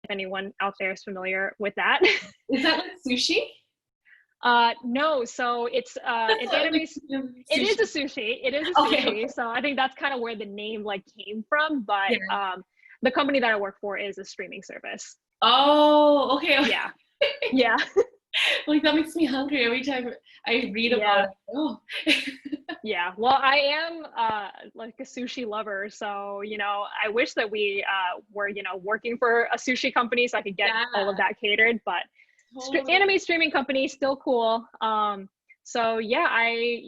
anyone out there is familiar with that. Is that like sushi? No, so it's That's an what, anime. like, It is a sushi. sushi. It is a Okay, okay. sushi. So I think that's kind of where the name like came from. But Yeah. the company that I work for is a streaming service. Oh, okay. Yeah, yeah, Like that makes me hungry every time I read about yeah. it. Oh. Yeah, well, I am like a sushi lover, so I wish that we were working for a sushi company so I could get all of Yeah, that catered. But totally. anime streaming company still cool. So yeah, I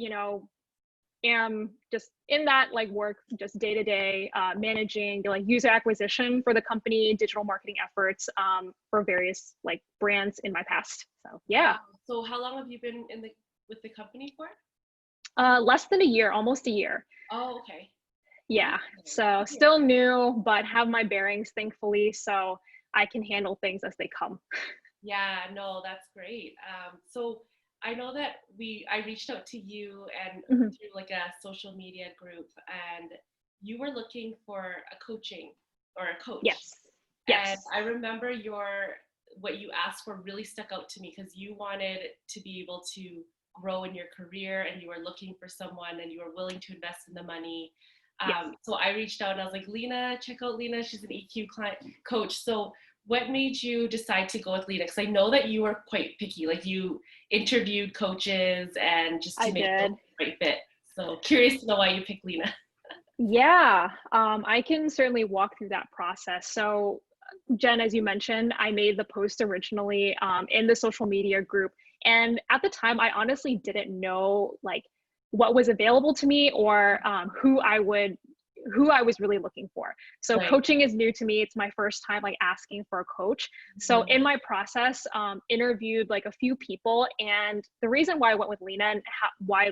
am just in that like work just day to day, managing like user acquisition for the company, digital marketing efforts for various like brands in my past. So yeah, Wow. So how long have you been in the with the company for? less than a year, almost a year. Oh, okay. Yeah, Nice. so Okay. still new, but have my bearings, thankfully, so I can handle things as they come. Yeah, no, that's great. So I know that I reached out to you and Mhm. through like a social media group, and you were looking for a coaching or a coach. Yes, And yes, I remember what you asked for really stuck out to me because you wanted to be able to grow in your career and you were looking for someone and you were willing to invest in the money. yes. So I reached out and I was like, Lena, check out Lena. She's an EQ client coach. So what made you decide to go with Lena? Because I know that you were quite picky. Like you interviewed coaches and just I to make sure it did. was the right fit. So curious to know why you picked Lena. Yeah, I can certainly walk through that process. So, Jen, as you mentioned, I made the post originally in the social media group. And at the time, I honestly didn't know like what was available to me or who I was really looking for. So Right. coaching is new to me. It's my first time like asking for a coach. So Mhm. in my process, interviewed like a few people, and the reason why I went with Lena and why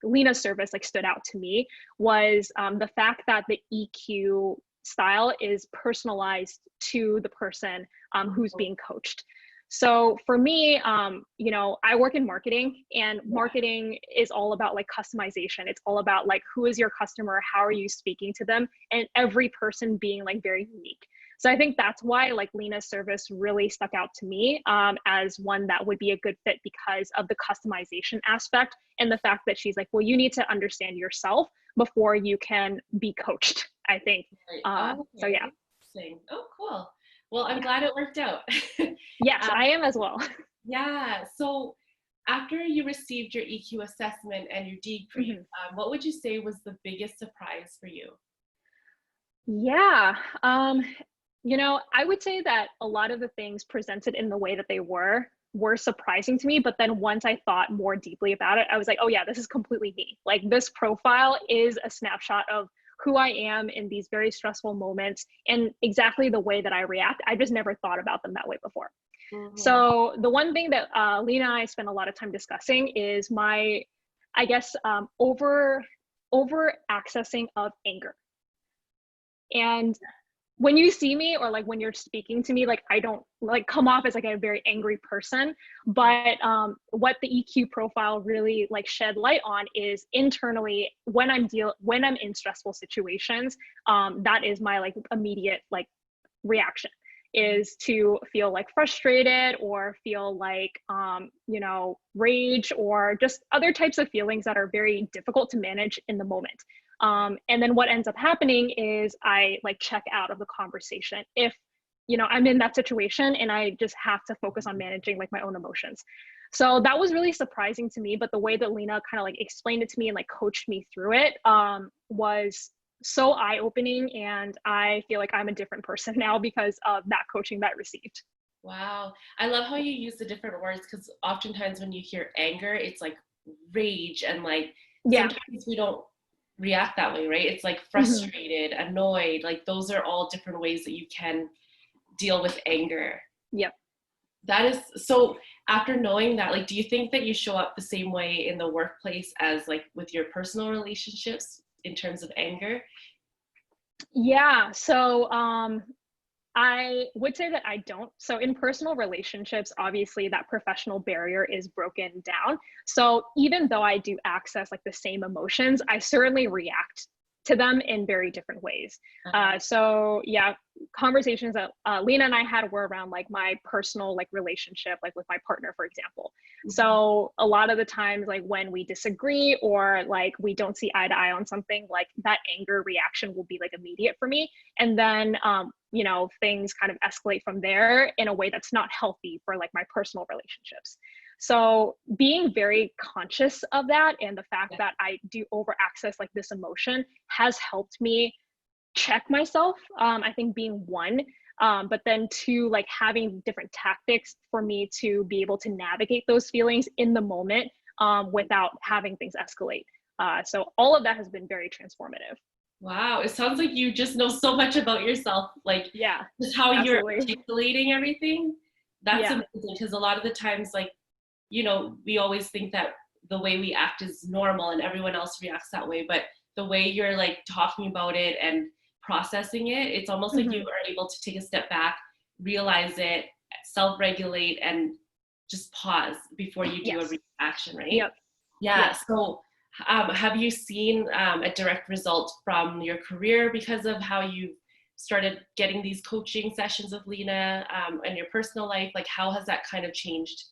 Lena's service like stood out to me was the fact that the EQ style is personalized to the person who's Mhm. being coached. So for me, I work in marketing, and Yeah. marketing is all about like customization. It's all about like who is your customer, how are you speaking to them, and every person being like very unique. So I think that's why like Lena's service really stuck out to me as one that would be a good fit because of the customization aspect and the fact that she's like, well, you need to understand yourself before you can be coached, I think. Right. Oh, So yeah, okay. Interesting. Oh, cool. Well, I'm yeah, glad it worked out. yes, Um, I am as well. yeah. So after you received your EQ assessment and your debrief, Mhm. what would you say was the biggest surprise for you? Yeah. I would say that a lot of the things presented in the way that they were surprising to me. But then once I thought more deeply about it, I was like, oh, yeah, this is completely me. Like, this profile is a snapshot of who I am in these very stressful moments and exactly the way that I react. I just never thought about them that way before. Hmm. So, the one thing that Lena and I spend a lot of time discussing is I guess, over accessing of anger. And when you see me or like when you're speaking to me, like I don't like come off as like a very angry person. But what the EQ profile really like shed light on is internally when I'm in stressful situations, that is my like immediate like reaction is to feel like frustrated or feel like rage or just other types of feelings that are very difficult to manage in the moment. And then what ends up happening is I like check out of the conversation if I'm in that situation and I just have to focus on managing like my own emotions. So that was really surprising to me, but the way that Lena kind of like explained it to me and like coached me through it was so eye-opening, and I feel like I'm a different person now because of that coaching that I received. Wow. I love how you use the different words because oftentimes when you hear anger, it's like rage and like Yeah. sometimes we don't react that way, right? It's like Hmm. frustrated, annoyed, like those are all different ways that you can deal with anger. Yep. That is so after knowing that, like, do you think that you show up the same way in the workplace as like with your personal relationships in terms of anger? Yeah, so I would say that I don't. So in personal relationships, obviously that professional barrier is broken down. So even though I do access like the same emotions, I certainly react to them in very different ways. Uh-huh. So yeah, conversations that Lena and I had were around like my personal like relationship, like with my partner, for example. Mhm. So a lot of the times, like when we disagree or like we don't see eye to eye on something, like that anger reaction will be like immediate for me. And then, you know, things kind of escalate from there in a way that's not healthy for like my personal relationships. So being very conscious of that and the fact Yeah. that I do over access like this emotion has helped me check myself. I think being one, but then two, like having different tactics for me to be able to navigate those feelings in the moment without having things escalate. So all of that has been very transformative. Wow, it sounds like you just know so much about yourself, like Yeah, just how you're absolutely. articulating everything. That's Yeah. amazing because a lot of the times, like, you know, we always think that the way we act is normal and everyone else reacts that way. But the way you're like talking about it and processing it, it's almost like you Hmm. are able to take a step back, realize it, self regulate, and just pause before you do a Yes. reaction, right? Yep. Yeah. Yep. So, have you seen a direct result from your career because of how you started getting these coaching sessions with Lena and your personal life? Like, how has that kind of changed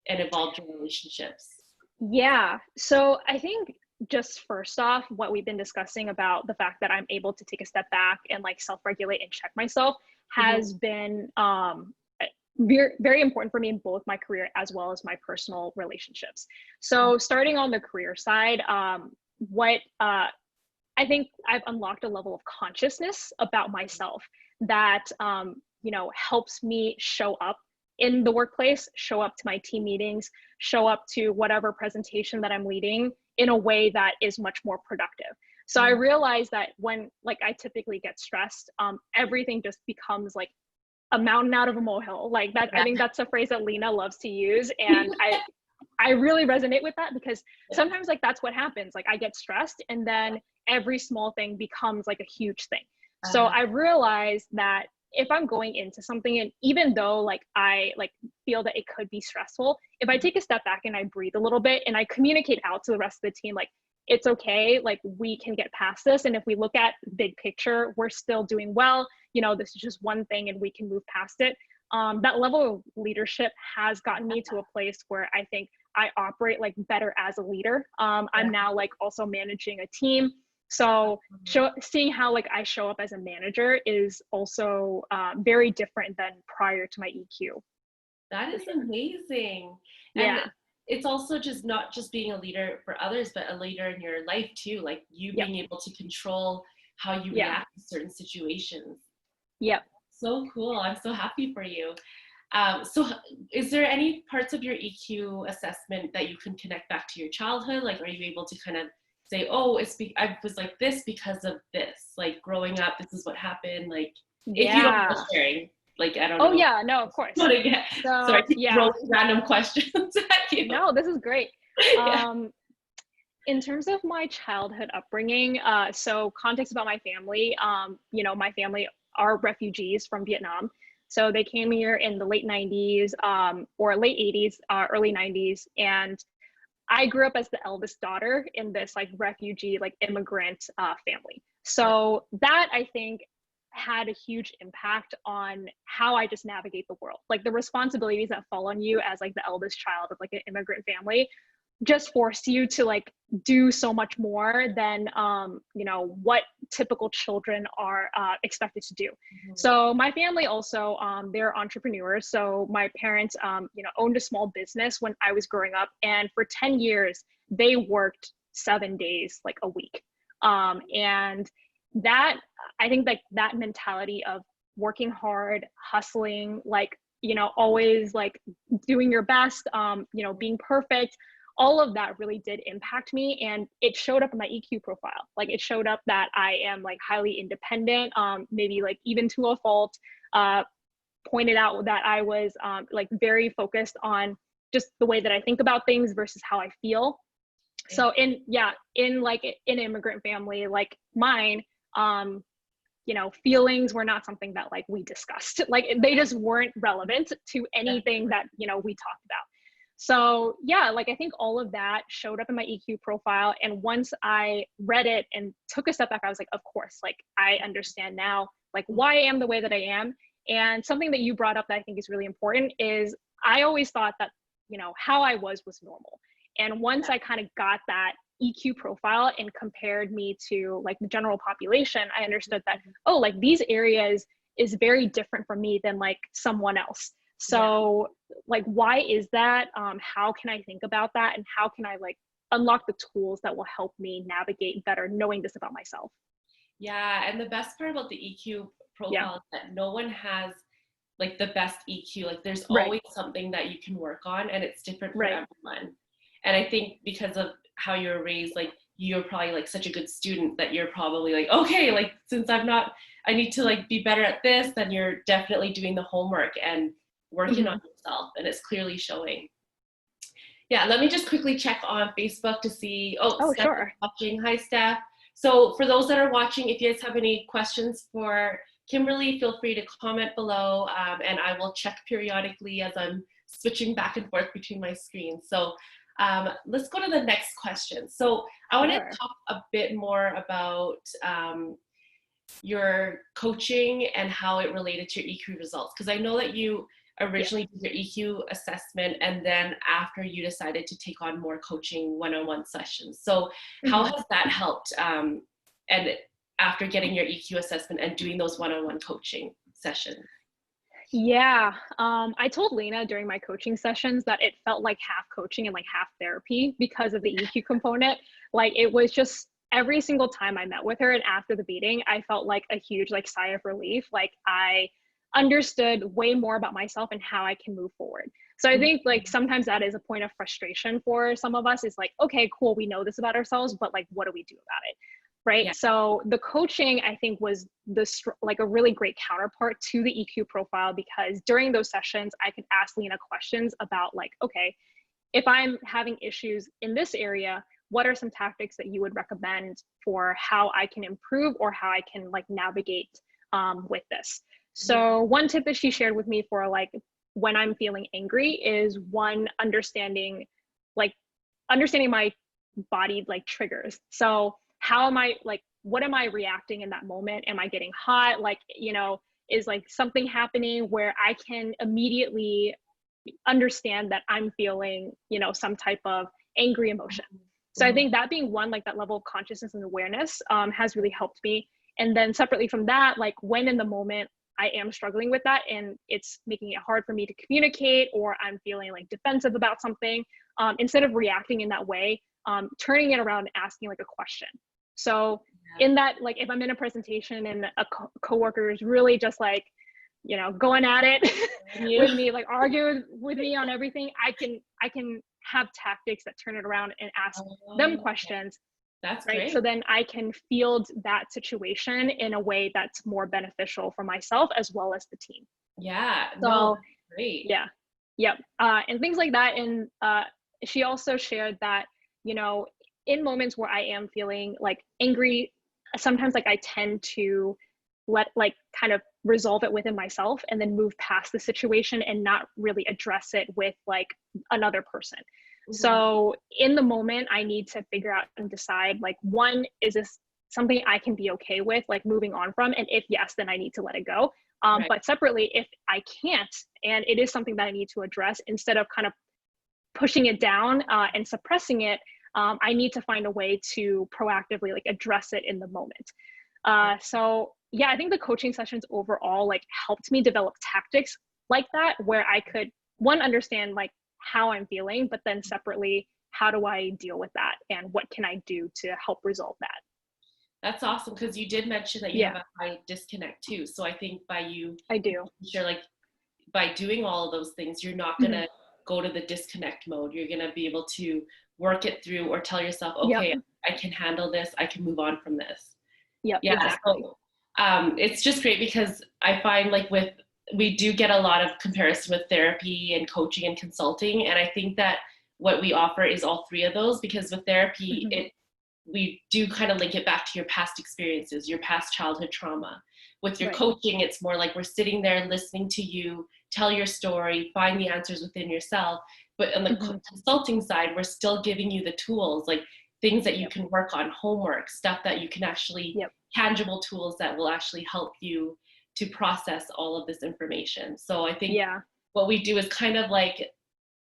and evolved your relationships? Yeah. So I think just first off, what we've been discussing about the fact that I'm able to take a step back and like self regulate and check myself Mhm. has been very, very important for me in both my career as well as my personal relationships. So starting on the career side, what I think I've unlocked a level of consciousness about myself that, you know, helps me show up in the workplace, show up to my team meetings, show up to whatever presentation that I'm leading in a way that is much more productive. So I Mhm. realized that when like I typically get stressed, everything just becomes like a mountain out of a molehill. Like that, I Yeah. think that's a phrase that Lena loves to use, and I really resonate with that because Yeah. sometimes like that's what happens. Like I get stressed and then every small thing becomes like a huge thing. So Uh-huh. I realized that if I'm going into something and even though like I like feel that it could be stressful, if I take a step back and I breathe a little bit and I communicate out to the rest of the team like it's okay, like we can get past this, and if we look at big picture, we're still doing well. You know, this is just one thing and we can move past it. That level of leadership has gotten me to a place where I think I operate like better as a leader. Yeah. I'm now like also managing a team. So seeing how like I show up as a manager is also very different than prior to my EQ, That for is sure. amazing. And Yeah. it's also just not just being a leader for others, but a leader in your life too. Like you Yep. being able to control how you Yeah. react to certain situations. Yep. So cool. I'm so happy for you. So, is there any parts of your EQ assessment that you can connect back to your childhood? Like, are you able to kind of say, "Oh, I was like this because of this. Like growing up, this is what happened." Like, if you don't mind Yeah. sharing, like I don't Oh know yeah. No, of course. what to get. So I So keep yeah. throwing random questions at you. No, this is great. Yeah. Um, in terms of my childhood upbringing, so context about my family, you know, my family are refugees from Vietnam. So they came here in the late 90s or late 80s, early 90s. And I grew up as the eldest daughter in this like refugee, like immigrant family. So that I think had a huge impact on how I just navigate the world. Like the responsibilities that fall on you as like the eldest child of like an immigrant family just force you to like do so much more than you know what typical children are expected to do. Mhm. So my family also they're entrepreneurs. So my parents you know owned a small business when I was growing up, and for 10 years they worked 7 days like a week. And that I think like that mentality of working hard, hustling, like you know always like doing your best, you know being perfect, all of that really did impact me, and it showed up in my EQ profile. Like it showed up that I am like highly independent, maybe like even to a fault. uh, Pointed out that I was like very focused on just the way that I think about things versus how I feel. So in yeah, in like an immigrant family like mine, um you know feelings were not something that like we discussed. Like they just weren't relevant to anything that you know we talked about. So yeah, like I think all of that showed up in my EQ profile. And once I read it and took a step back, I was like, of course, like I understand now, like why I am the way that I am. And something that you brought up that I think is really important is I always thought that, how I was normal. And once I kind of got that EQ profile and compared me to like the general population, I understood that, oh, like these areas is very different from me than like someone else. So like, why is that? How can I think about that? And how can I like unlock the tools that will help me navigate better knowing this about myself? Yeah, and the best part about the EQ Yeah, profile is that no one has like the best EQ. Like there's right, always something that you can work on, and it's different for right. everyone. And I think because of how you were raised, like you're probably like such a good student that you're probably like, okay, like since I need to like be better at this, then you're definitely doing the homework and working on Hmm. yourself, and it's clearly showing. Yeah, let me just quickly check on Facebook to see. Oh, Oh, Steph is sure. watching. Hi, Steph. So for those that are watching, if you guys have any questions for Kimberly, feel free to comment below, and I will check periodically as I'm switching back and forth between my screens. So let's go to the next question. So I want to Sure. talk a bit more about your coaching and how it related to your EQ results, because I know that you Yeah. originally did your EQ assessment and then after you decided to take on more coaching one-on-one sessions. So how Hmm. has that helped, and after getting your EQ assessment and doing those one-on-one coaching sessions? Yeah. I told Lena during my coaching sessions that it felt like half coaching and like half therapy because of the EQ component. Like it was just every single time I met with her and after the meeting, I felt like a huge like sigh of relief. Like I understood way more about myself and how I can move forward. So I think like sometimes that is a point of frustration for some of us is like, okay, cool, we know this about ourselves, but like what do we do about it? Yeah. Right. So the coaching, I think, was like a really great counterpart to the EQ profile because during those sessions, I could ask Lena questions about like, okay, if I'm having issues in this area, what are some tactics that you would recommend for how I can improve or how I can like navigate with this? Yeah. So one tip that she shared with me for like when I'm feeling angry is one like understanding my body like triggers. So how am I like what am I reacting in that moment? Am I getting hot? Like, is like something happening where I can immediately understand that I'm feeling, some type of angry emotion. So I Mhm. think that being one, like that level of consciousness and awareness has really helped me. And then separately from that, like when in the moment I am struggling with that and it's making it hard for me to communicate or I'm feeling like defensive about something, instead of reacting in that way, turning it around and asking like a question. So Yeah. in that, like if I'm in a presentation and a coworker is really just like, going at it And you? with me, like arguing with me on everything, I can have tactics that turn it around and ask them Oh, questions, that's right? great. So then I can field that situation in a way that's more beneficial for myself as well as the team. Yeah, no, So that's great. yeah, yep, and things like that. And she also shared that you know in moments where I am feeling like angry, sometimes like I tend to let like kind of resolve it within myself and then move past the situation and not really address it with like another person. Mhm. So in the moment I need to figure out and decide like, one, is this something I can be okay with like moving on from, and if yes, then I need to let it go. Right. But separately, if I can't and it is something that I need to address, instead of kind of pushing it down and suppressing it, I need to find a way to proactively like address it in the moment. So yeah, I think the coaching sessions overall like helped me develop tactics like that, where I could, one, understand like how I'm feeling, but then separately, how do I deal with that and what can I do to help resolve that? That's awesome because you did mention that you Yeah, have a high disconnect too. So I think by you I do. sure like by doing all of those things, you're not Hmm. gonna go to the disconnect mode. You're gonna be able to work it through or tell yourself, Yep. okay, I can handle this, I can move on from this. Yep, Yeah, exactly. so it's just great because I find like we do get a lot of comparison with therapy and coaching and consulting, and I think that what we offer is all three of those because with therapy Hmm. we do kind of link it back to your past experiences, your past childhood trauma. With your Right. coaching, it's more like we're sitting there listening to you tell your story, find the answers within yourself. But on the consulting side, we're still giving you the tools, like things that you can work on, homework, stuff that you can actually, tangible tools that will actually help you to process all of this information. So I think what we do is kind of like,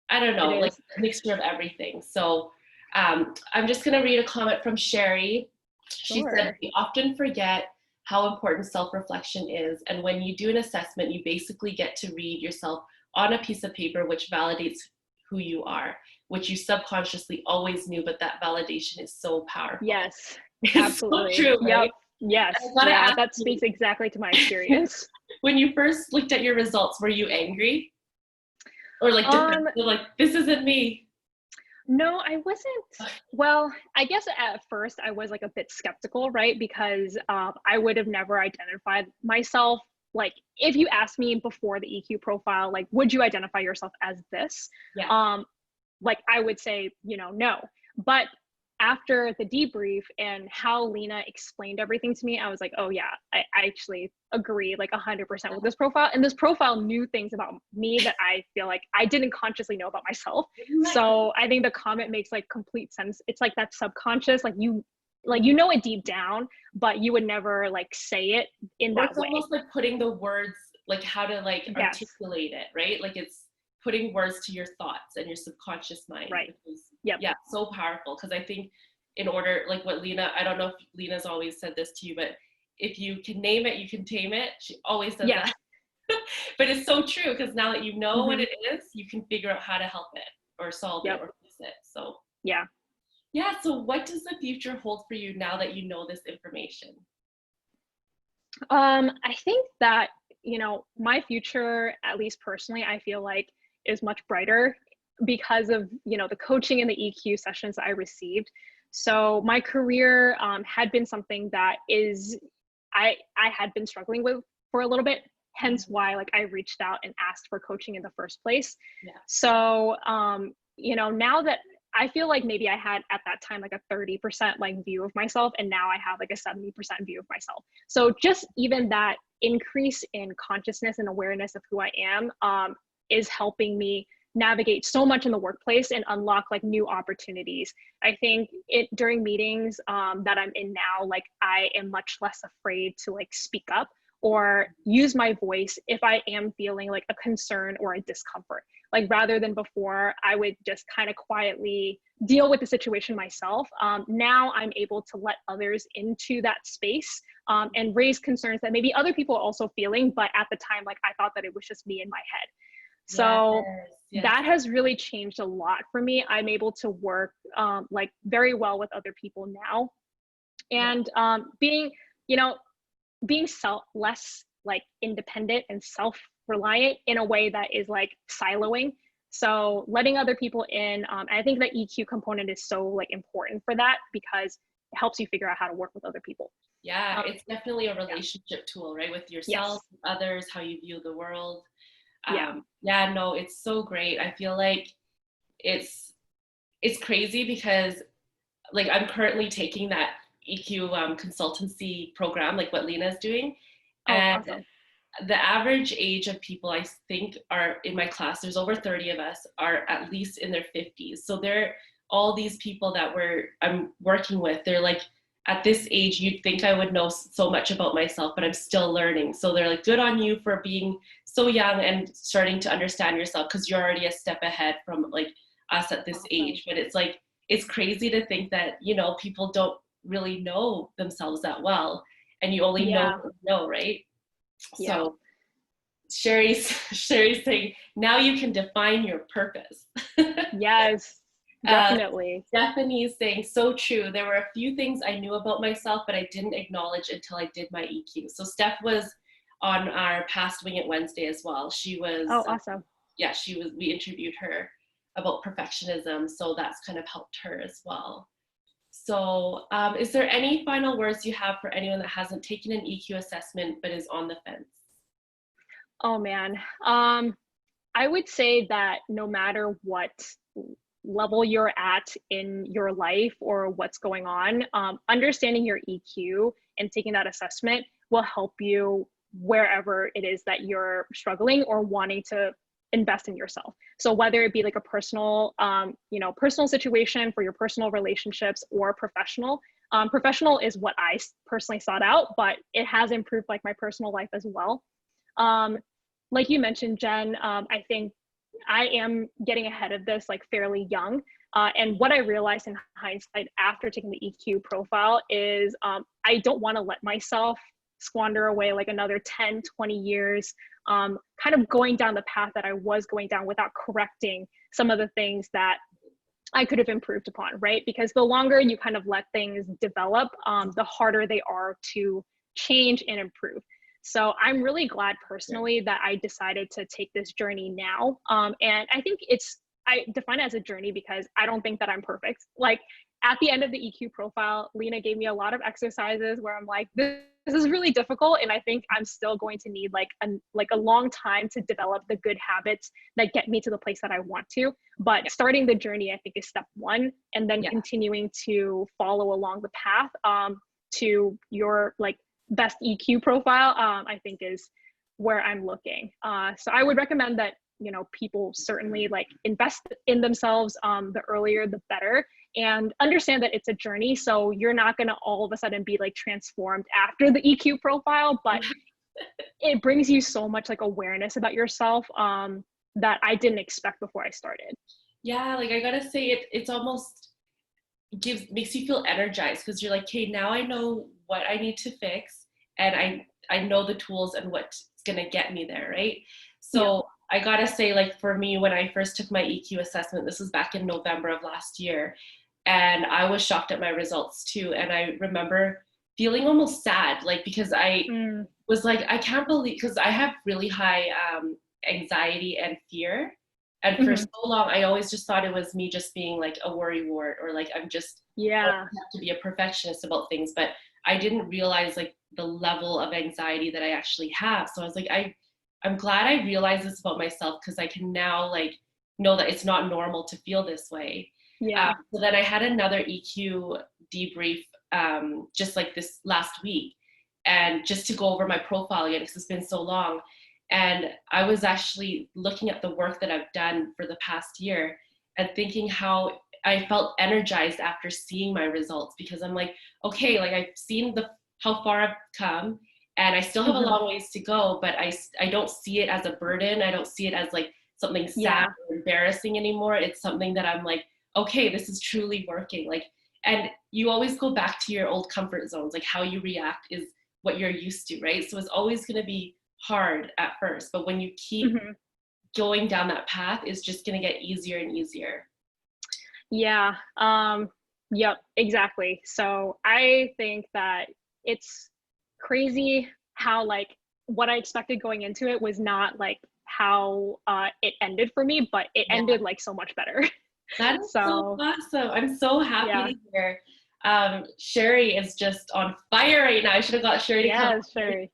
I don't know, like a mixture of everything. So I'm just going to read a comment from Sherry. She said, we often forget how important self-reflection is. And when you do an assessment, you basically get to read yourself on a piece of paper, which validates who you are, which you subconsciously always knew, but that validation is so powerful. Yes, absolutely. So true, right? Yes. Yeah, that speaks exactly to my experience. When you first looked at your results, were you angry? Or like, like, this isn't me? No, I wasn't. Well, I guess at first I was like a bit skeptical, right? Because I would have never identified myself. Like, if you asked me before the EQ profile, like, would you identify yourself as this? Like, I would say, you know, no. But after the debrief and how Lena explained everything to me, I was like, oh yeah, I actually agree like 100% with this profile. And this profile knew things about me that I feel like I didn't consciously know about myself. So I think the comment makes like complete sense. It's like that subconscious, like you know it deep down, but you would never like say it in that way. It's almost like putting the words, like how to like articulate it, right? Like it's putting words to your thoughts and your subconscious mind. Right. Yeah, so powerful. Because I think in order, like what Lena, I don't know if Lena's always said this to you, but if you can name it, you can tame it. She always says that. But it's so true, because now that you know what it is, you can figure out how to help it or solve it or fix it. So yeah, so what does the future hold for you now that you know this information? I think that, you know, my future, at least personally, I feel like is much brighter because of, you know, the coaching and the EQ sessions I received. So my career had been something that I had been struggling with for a little bit, hence why like I reached out and asked for coaching in the first place. So you know, now that I feel like maybe I had at that time like a 30% like view of myself, and now I have like a 70% view of myself. So just even that increase in consciousness and awareness of who I am is helping me navigate so much in the workplace and unlock like new opportunities. I think during meetings that I'm in now, like I am much less afraid to like speak up or use my voice if I am feeling like a concern or a discomfort. Like rather than before, I would just kind of quietly deal with the situation myself. Now I'm able to let others into that space and raise concerns that maybe other people are also feeling, but at the time, like I thought that it was just me in my head. So that has really changed a lot for me. I'm able to work like very well with other people now, and being, you know, being less like independent and self-reliant in a way that is like siloing. So letting other people in, I think the EQ component is so like important for that, because it helps you figure out how to work with other people. Yeah, it's definitely a relationship tool, right? With yourself, others, how you view the world. Yeah, no, it's so great. I feel like it's crazy because like I'm currently taking that EQ consultancy program, like what Lena's doing. And awesome. The average age of people I think are in my class, there's over 30 of us, are at least in their 50s. So they're all these people that I'm working with, they're like, at this age, you'd think I would know so much about myself, but I'm still learning. So they're like, good on you for being so young and starting to understand yourself, because you're already a step ahead from like us at this age. But it's like, it's crazy to think that, you know, people don't really know themselves that well, and you only know what you know, right? So Sherry's saying, now you can define your purpose. Yes, definitely. Stephanie is saying, so true. There were a few things I knew about myself, but I didn't acknowledge until I did my EQ. So Steph was on our past Wing It Wednesday as well. She was, awesome. Yeah, we interviewed her about perfectionism. So that's kind of helped her as well. So is there any final words you have for anyone that hasn't taken an EQ assessment but is on the fence? Oh man, I would say that no matter what level you're at in your life or what's going on, understanding your EQ and taking that assessment will help you wherever it is that you're struggling or wanting to invest in yourself. So whether it be like a personal, personal situation for your personal relationships or professional. Professional is what I personally sought out, but it has improved like my personal life as well. Like you mentioned, Jen, I think I am getting ahead of this like fairly young. And what I realized in hindsight after taking the EQ profile is I don't want to let myself squander away like another 10, 20 years, kind of going down the path that I was going down without correcting some of the things that I could have improved upon, right? Because the longer you kind of let things develop, the harder they are to change and improve. So I'm really glad personally that I decided to take this journey now. And I think I define it as a journey because I don't think that I'm perfect. Like at the end of the EQ profile, Lena gave me a lot of exercises where I'm like, this is really difficult. And I think I'm still going to need like a long time to develop the good habits that get me to the place that I want to. But starting the journey, I think, is step one. And then continuing to follow along the path to your like best EQ profile, I think is where I'm looking. So I would recommend that, people certainly like invest in themselves, the earlier, the better, and understand that it's a journey. So you're not going to all of a sudden be like transformed after the EQ profile, but it brings you so much like awareness about yourself, that I didn't expect before I started. Yeah, like I gotta say it's almost makes you feel energized because you're like, okay, now I know what I need to fix and I know the tools and what's gonna get me there, right? So I gotta say, like for me, when I first took my EQ assessment, this was back in November of last year, and I was shocked at my results too. And I remember feeling almost sad, like because I was like, I can't believe, because I have really high anxiety and fear. And for so long, I always just thought it was me just being like a worrywart or like I'm just have to be a perfectionist about things. But I didn't realize like the level of anxiety that I actually have. So I was like, I'm glad I realized this about myself because I can now like know that it's not normal to feel this way. So then I had another EQ debrief just like this last week, and just to go over my profile again because it's been so long. And I was actually looking at the work that I've done for the past year and thinking how I felt energized after seeing my results, because I'm like, okay, like I've seen how far I've come and I still have a long ways to go, but I don't see it as a burden. I don't see it as like something sad or embarrassing anymore. It's something that I'm like, okay, this is truly working. Like, and you always go back to your old comfort zones, like how you react is what you're used to, right? So it's always going to be hard at first, but when you keep going down that path, it's just going to get easier and easier. Yep, exactly. So I think that it's crazy how like what I expected going into it was not like how it ended for me, but it ended like so much better. That is so awesome. I'm so happy to hear. Sherry is just on fire right now. I should have got Sherry to come. Sherry.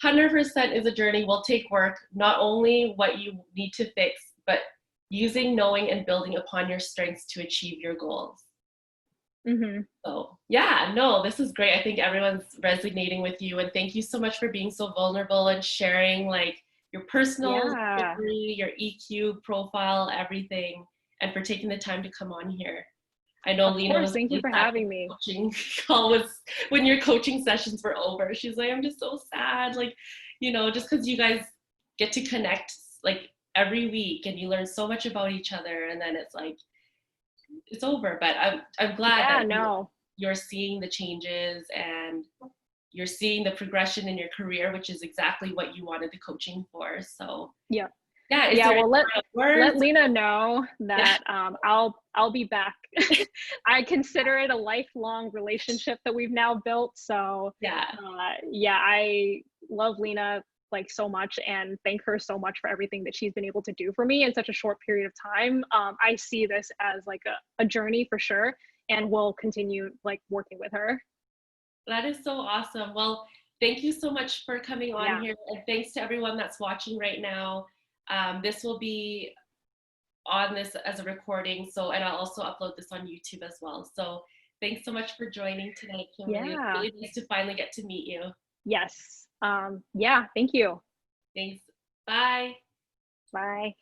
100% is a journey, will take work, not only what you need to fix, but using, knowing, and building upon your strengths to achieve your goals. So this is great. I think everyone's resonating with you, and thank you so much for being so vulnerable and sharing like your personal story, your EQ profile, everything, and for taking the time to come on here. I know Lena was thank you for having me. Coaching call was when your coaching sessions were over. She's like, I'm just so sad. Like, just because you guys get to connect like every week and you learn so much about each other, and then it's like, it's over. But I'm glad that you're seeing the changes and you're seeing the progression in your career, which is exactly what you wanted the coaching for. So well, let Lena know that I'll be back. I consider it a lifelong relationship that we've now built. So I love Lena like so much and thank her so much for everything that she's been able to do for me in such a short period of time. I see this as like a journey for sure, and we'll continue like working with her. That is so awesome. Well, thank you so much for coming on here, and thanks to everyone that's watching right now. This will be on this as a recording. So, and I'll also upload this on YouTube as well. So thanks so much for joining tonight, Kimberly. It's Yeah. really nice to finally get to meet you. Yes. Yeah, thank you. Thanks. Bye. Bye.